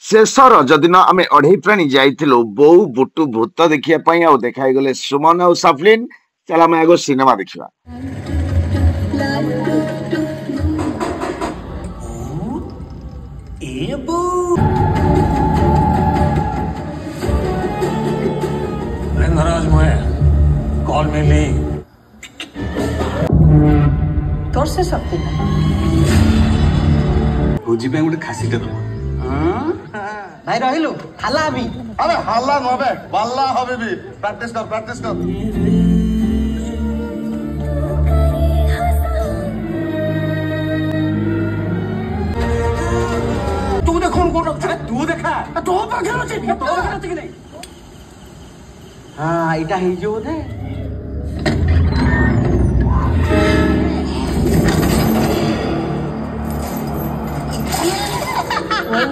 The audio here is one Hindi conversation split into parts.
शेष रज दिन आम अढ़ई प्राणी जाइलु बो बुटू भूत देखा देखा गले सुमन और साफलिन चल आम आग सिनेमा देखा। कॉल मिली तोर से शक्ति भोजी पे गोटे खासीटे दब भाई रहिलु हल्ला भी अरे हल्ला नबे बल्ला हबे भी प्रैक्टिस कर तू देखो कोन रखछ तू देखा तो पाखे अछि तो पाखे अछि कि नहीं हां इटा हे जो दे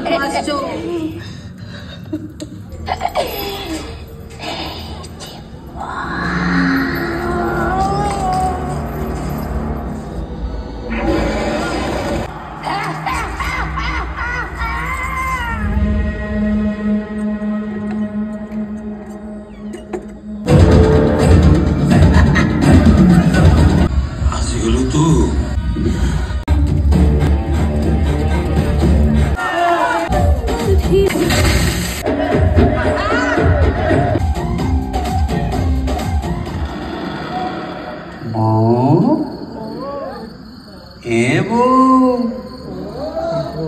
Macho.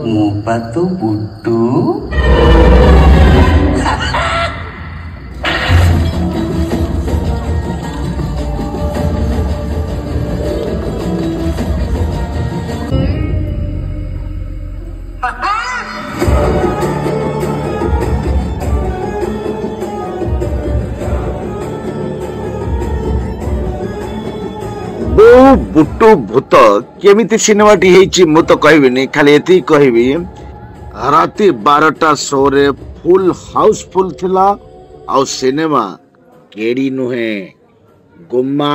मुपा बुट्टू बो बुटू भूत केमिति सिनेमा टी हेची मु तो कहबिनी खाली एती कहबी राति 12टा शो रे फुल हाउसफुल थिला आ सिनेमा केडी नुहे गुम्मा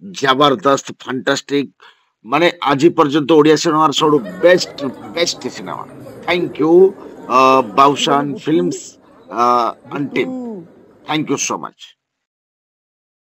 जबरदस्त फैंटास्टिक माने आज पर्यंत ओडिया सिनेमा सब बेस्ट सिनेमा। थैंक यू बाउशान films and team, thank you so much.